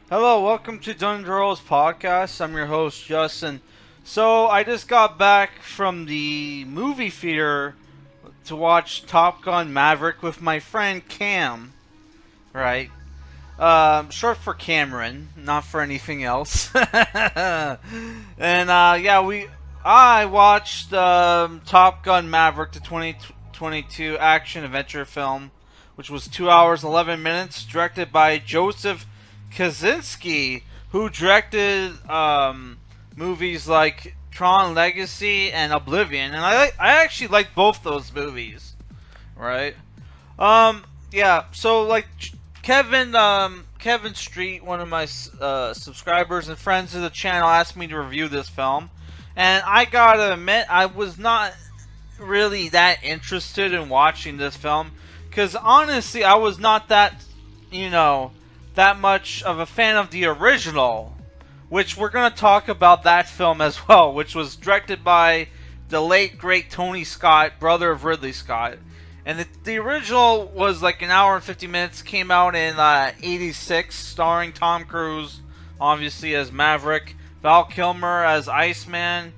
Hello, welcome to Dungeons Podcast. I'm your host, Justin. So, I just got back from the movie theater to watch Top Gun Maverick with my friend Cam, right? Short for Cameron, not for anything else. I watched Top Gun Maverick, the 2022 action adventure film, which was 2 hours 11 minutes, directed by Joseph Kozinski, who directed movies like Tron Legacy and Oblivion, and I actually like both those movies, right? So like Kevin Street, one of my subscribers and friends of the channel, asked me to review this film, and I gotta admit I was not really that interested in watching this film because honestly I was not that much of a fan of the original, which we're going to talk about that film as well, which was directed by the late great Tony Scott, brother of Ridley Scott. And the original was like an hour and 50 minutes, came out in '86, starring Tom Cruise, obviously, as Maverick, Val Kilmer as Iceman,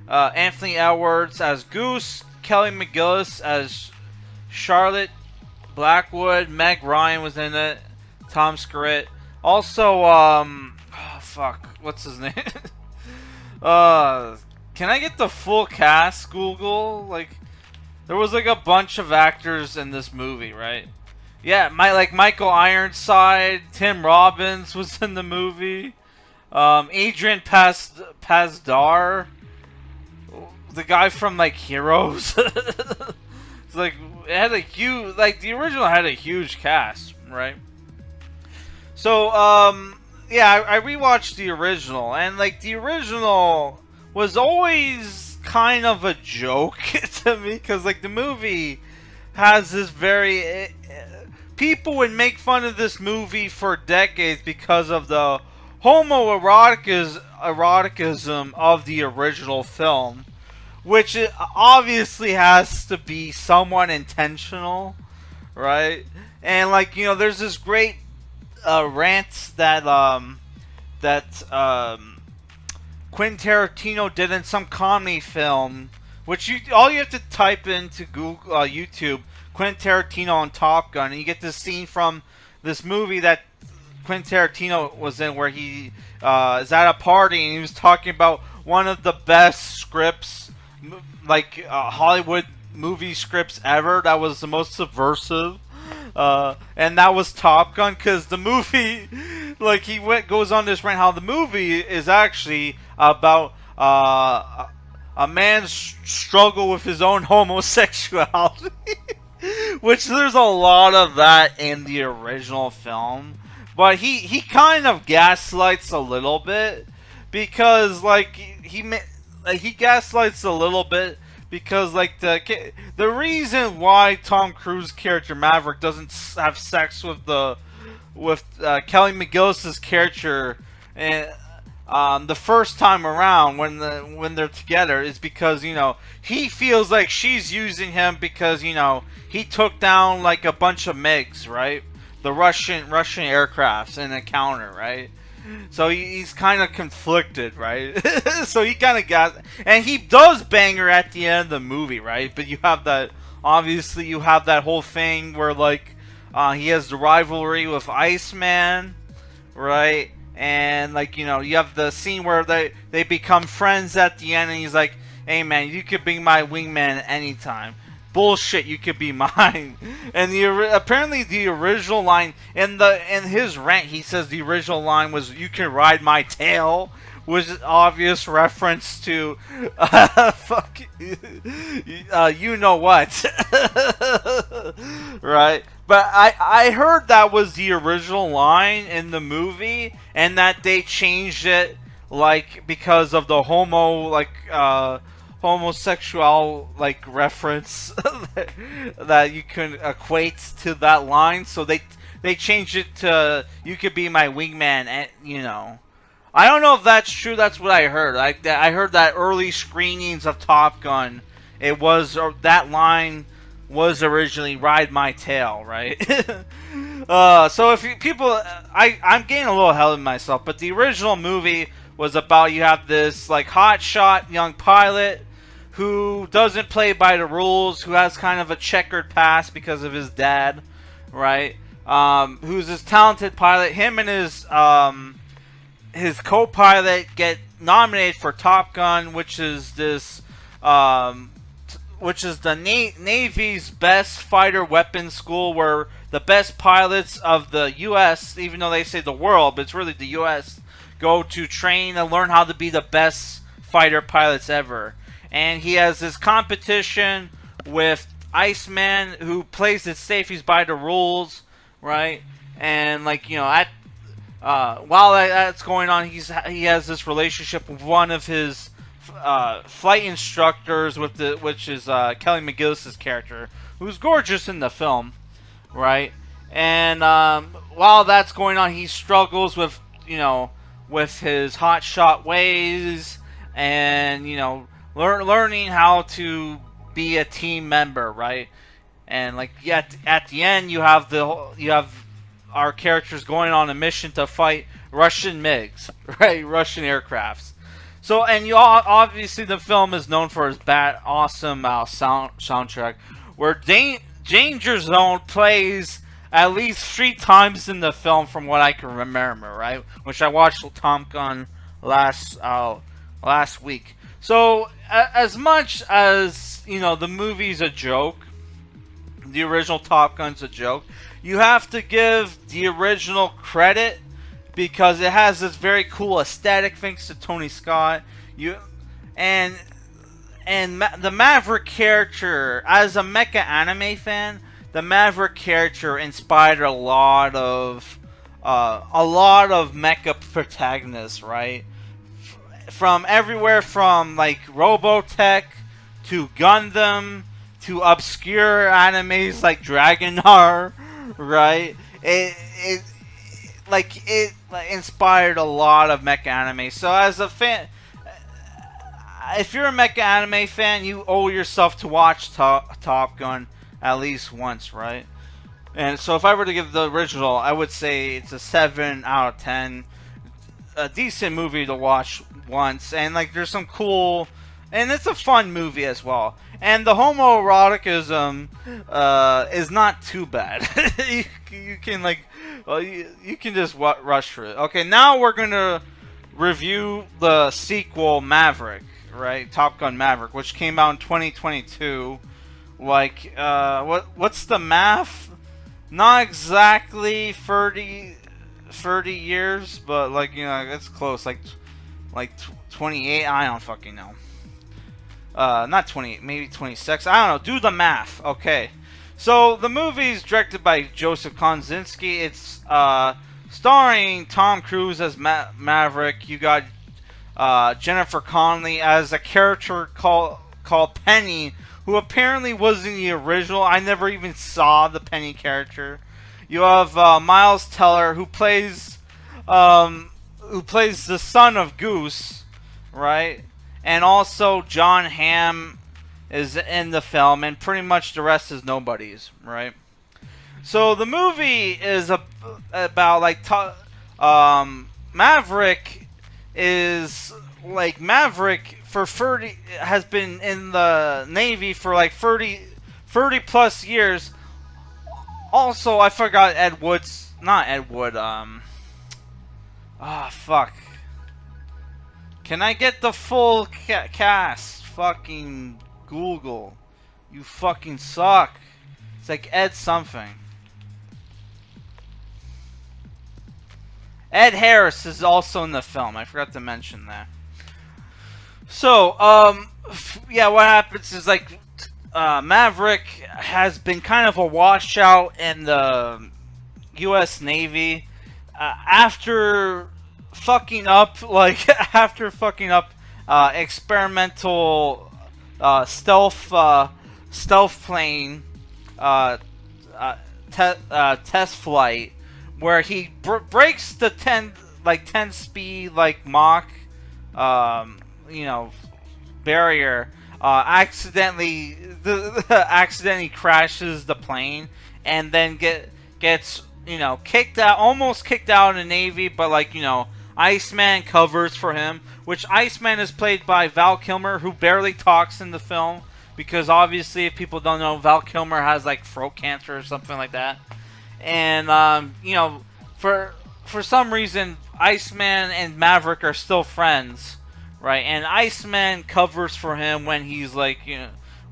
Anthony Edwards as Goose, Kelly McGillis as Charlotte Blackwood, Meg Ryan was in it, Tom Skerritt. Also, what's his name? Can I get the full cast, Google? Like, there was like a bunch of actors in this movie, right? Yeah, Michael Ironside, Tim Robbins was in the movie. Adrian Pasdar, the guy from like Heroes. It's like it had a huge, the original had a huge cast, right? So, I rewatched the original, and the original was always kind of a joke to me, because the movie has this very people would make fun of this movie for decades because of the homoeroticism of the original film, which obviously has to be somewhat intentional, right? And there's this great rant that Quentin Tarantino did in some comedy film, which all you have to type into Google YouTube Quentin Tarantino on Top Gun, and you get this scene from this movie that Quentin Tarantino was in, where he is at a party and he was talking about one of the best scripts, Hollywood movie scripts ever. That was the most subversive. And that was Top Gun, because the movie, goes on this rant how the movie is actually about a man's struggle with his own homosexuality, which there's a lot of that in the original film, but he kind of gaslights a little bit, because he gaslights a little bit because the reason why Tom Cruise character Maverick doesn't have sex with Kelly McGillis's character the first time around when they're together is because he feels like she's using him because he took down a bunch of MiGs, right, the Russian aircrafts in a counter, right. So he's kind of conflicted, right? So he kind of and he does bang her at the end of the movie, right? But you have that whole thing where he has the rivalry with Iceman, right? And you have the scene where they become friends at the end, and he's like, "Hey man, you could be my wingman anytime." Bullshit, you could be mine. And apparently the original line in his rant, he says the original line was, "You can ride my tail," was an obvious reference to you know what. Right? But I heard that was the original line in the movie, and that they changed it because of the homosexual reference that you can equate to that line, so they changed it to "You could be my wingman," and I don't know if that's true. That's what I heard. I heard that early screenings of Top Gun, that line was originally "Ride My Tail," right? So if you, people, I'm getting a little ahead of myself, but the original movie was about you have this like hotshot young pilot who doesn't play by the rules, who has kind of a checkered past because of his dad, right? Who's this talented pilot. Him and his co-pilot get nominated for Top Gun, which is this which is the Navy's best fighter weapons school, where the best pilots of the U.S., even though they say the world, but it's really the U.S., go to train and learn how to be the best fighter pilots ever. And he has this competition with Iceman, who plays it safe. He's by the rules, right? And like at while that's going on, he has this relationship with one of his flight instructors, which is Kelly McGillis's character, who's gorgeous in the film, right? And while that's going on, he struggles with with his hotshot ways, and learning how to be a team member, right? And like at the end, you have our characters going on a mission to fight Russian MiGs, right? Russian aircrafts. So, and obviously the film is known for its awesome soundtrack, where Danger Zone plays at least 3 times in the film, from what I can remember, right? Which I watched Top Gun last week. So, as much as the movie's a joke, the original Top Gun's a joke, you have to give the original credit, because it has this very cool aesthetic thanks to Tony Scott. The Maverick character, as a mecha anime fan, the Maverick character inspired a lot of mecha protagonists, right? From everywhere from like Robotech to Gundam to obscure animes like Dragonar, right? It inspired a lot of mecha anime. So as a fan, if you're a mecha anime fan, you owe yourself to watch Top Gun at least once, right? And so if I were to give the original, I would say it's a 7 out of 10. A decent movie to watch once, and like there's some cool, and it's a fun movie as well. And the homoeroticism is not too bad. you can like, you can just rush through it. Okay, now we're gonna review the sequel, Maverick, right? Top Gun Maverick, which came out in 2022. Like, what's the math? Not exactly 30 years, but like it's close. Like 28. I don't fucking know. Not 28, maybe 26. I don't know. Do the math. Okay. So the movie's directed by Joseph Konzinski. It's starring Tom Cruise as Maverick. You got Jennifer Connelly as a character called Penny, who apparently was in the original. I never even saw the Penny character. You have Miles Teller, who plays the son of Goose, right? And also John Hamm is in the film, and pretty much the rest is nobodies, right? So the movie is about like Maverick is like Maverick for 30 has been in the Navy for like 30 plus years. Also, I forgot Ed Wood's, not Ed Wood. Fuck. Can I get the full cast? Fucking Google. You fucking suck. It's like Ed something. Ed Harris is also in the film. I forgot to mention that. So, yeah, what happens is like Maverick has been kind of a washout in the U.S. Navy after fucking up, experimental stealth plane test flight, where he breaks the 10 speed Mach barrier, accidentally crashes the plane, and then gets kicked out, almost kicked out of the Navy, but like, Iceman covers for him, which Iceman is played by Val Kilmer, who barely talks in the film, because obviously, if people don't know, Val Kilmer has like throat cancer or something like that. And for some reason, Iceman and Maverick are still friends, right? And Iceman covers for him when he's like,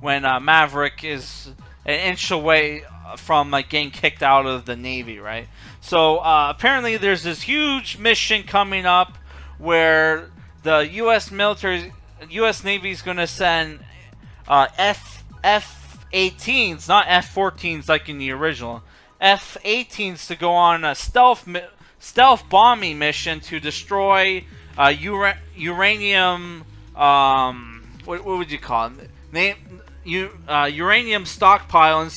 when Maverick is an inch away from like getting kicked out of the Navy, right? So apparently, there's this huge mission coming up where the U.S. Navy is going to send F-18s, not F-14s like in the original, F-18s to go on a stealth bombing mission to destroy uranium. What would you call it? Uranium stockpile in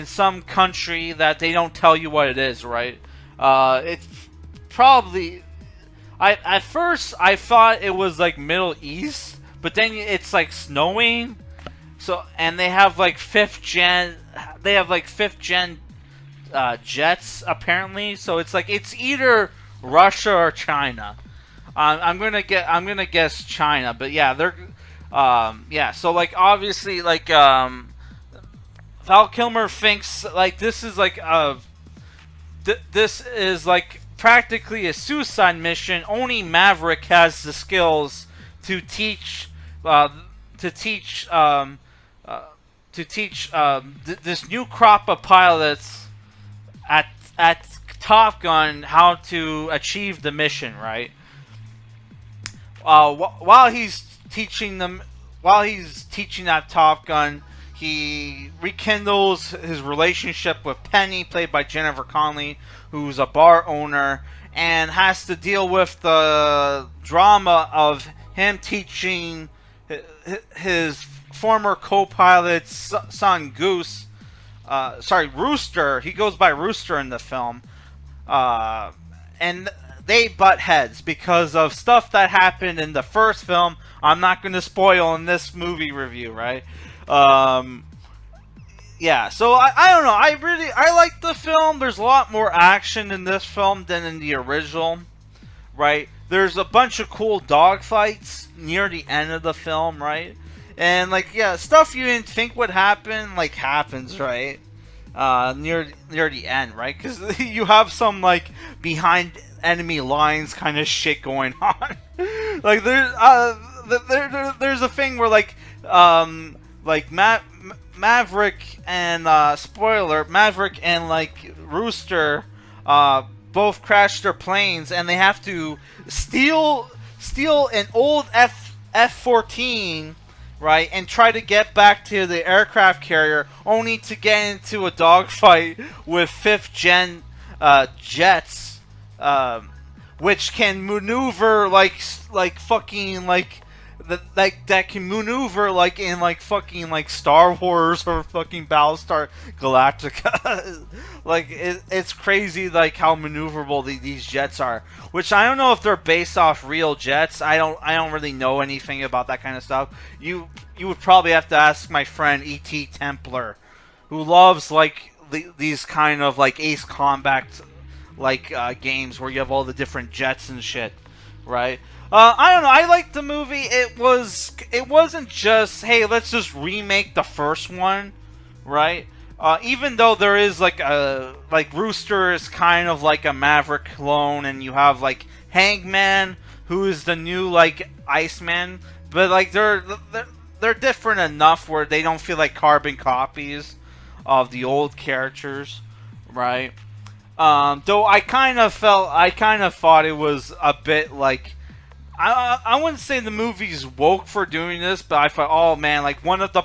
some country that they don't tell you what it is, right? It's probably. At first I thought it was like Middle East, but then it's like snowing. So, and they have like fifth gen jets apparently. So it's like it's either Russia or China. I'm gonna guess China, but yeah, they're So like obviously like Val Kilmer thinks like this is like this is like practically a suicide mission. Only Maverick has the skills to teach this new crop of pilots at Top Gun how to achieve the mission, right? While he's teaching at Top Gun, he rekindles his relationship with Penny, played by Jennifer Connelly, who's a bar owner, and has to deal with the drama of him teaching his former co-pilot's son, Rooster. He goes by Rooster in the film. And they butt heads because of stuff that happened in the first film. I'm not going to spoil in this movie review, right? Yeah, so I don't know. I like the film. There's a lot more action in this film than in the original, right? There's a bunch of cool dogfights near the end of the film, right? And like, yeah, stuff you didn't think would happen, like, happens, right? Near the end, right? Because you have some like behind enemy lines kind of shit going on. Like there's a thing where like Maverick and Maverick and like Rooster both crashed their planes, and they have to steal an old F-14, right, and try to get back to the aircraft carrier, only to get into a dogfight with fifth-gen jets, which can maneuver like fucking like that can maneuver like in like fucking like Star Wars or fucking Battlestar Galactica. Like it's crazy like how maneuverable these jets are. Which I don't know if they're based off real jets. I don't really know anything about that kind of stuff. You would probably have to ask my friend E.T. Templar, who loves like these kind of like Ace Combat like games where you have all the different jets and shit, right? I don't know. I liked the movie. It wasn't just, hey, let's just remake the first one, right? Even though there is like Rooster is kind of like a Maverick clone, and you have like Hangman, who is the new like Iceman, but like they're different enough where they don't feel like carbon copies of the old characters, right? Though I kind of thought it was a bit like, I wouldn't say the movie's woke for doing this, but I thought, oh man, like one of the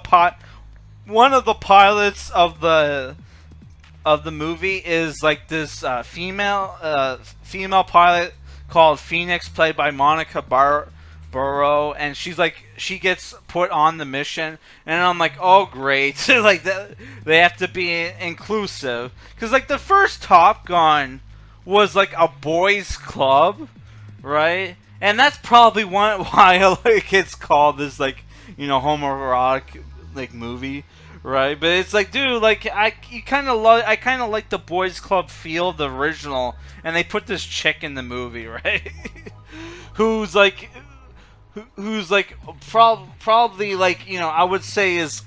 pilots of the movie is like this female pilot called Phoenix, played by Monica Burrow, and she gets put on the mission, and I'm like, oh great, like that, they have to be inclusive, because like the first Top Gun was like a boys' club, right? And that's probably why like it's called this like homoerotic like movie, right? But it's like, dude, like I kind of like the Boys Club feel of the original, and they put this chick in the movie, right? who's like, who's like probably like, you know, I would say is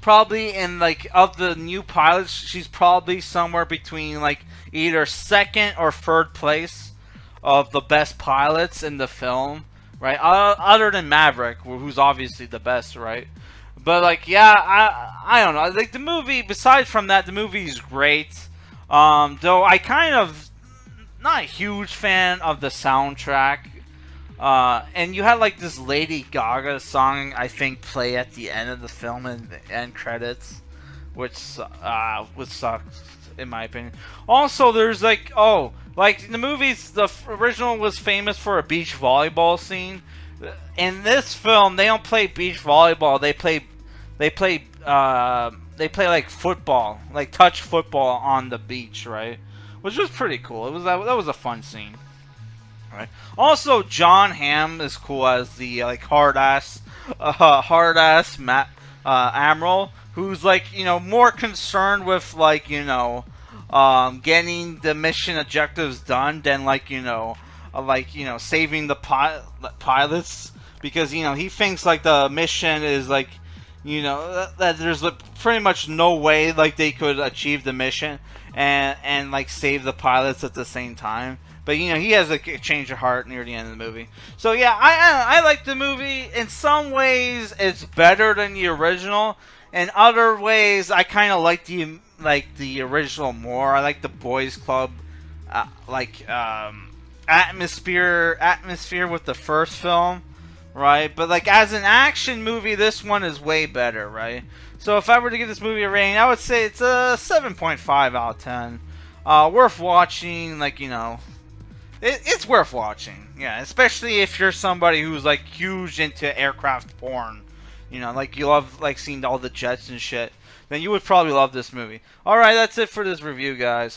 probably in like of the new pilots, she's probably somewhere between like either second or third place of the best pilots in the film, right? Other than Maverick, who's obviously the best, right? But like, yeah, I don't know. Like the movie, besides from that, the movie is great. Though I kind of not a huge fan of the soundtrack. And you had like this Lady Gaga song, I think, play at the end of the film and the end credits, which sucks in my opinion. Also, there's like, oh, like in the movies, the original was famous for a beach volleyball scene. In this film, they don't play beach volleyball. They play like football, like touch football on the beach, right? Which was pretty cool. It was that was a fun scene. Right. Also, John Hamm is cool as the like hard ass admiral, who's like, you know, more concerned with like, you know, getting the mission objectives done than like, you know, saving the pilots, because, you know, he thinks like the mission is like, you know, that there's like, pretty much no way like they could achieve the mission and like save the pilots at the same time. But, you know, he has a change of heart near the end of the movie. So, yeah, I like the movie. In some ways, it's better than the original. In other ways, I kind of like the original more. I like the Boys Club, atmosphere with the first film, right? But, like, as an action movie, this one is way better, right? So, if I were to give this movie a rating, I would say it's a 7.5 out of 10. Worth watching, like, you know... It's worth watching, yeah, especially if you're somebody who's like huge into aircraft porn, you know, like you love like seeing all the jets and shit, then you would probably love this movie. Alright, that's it for this review, guys.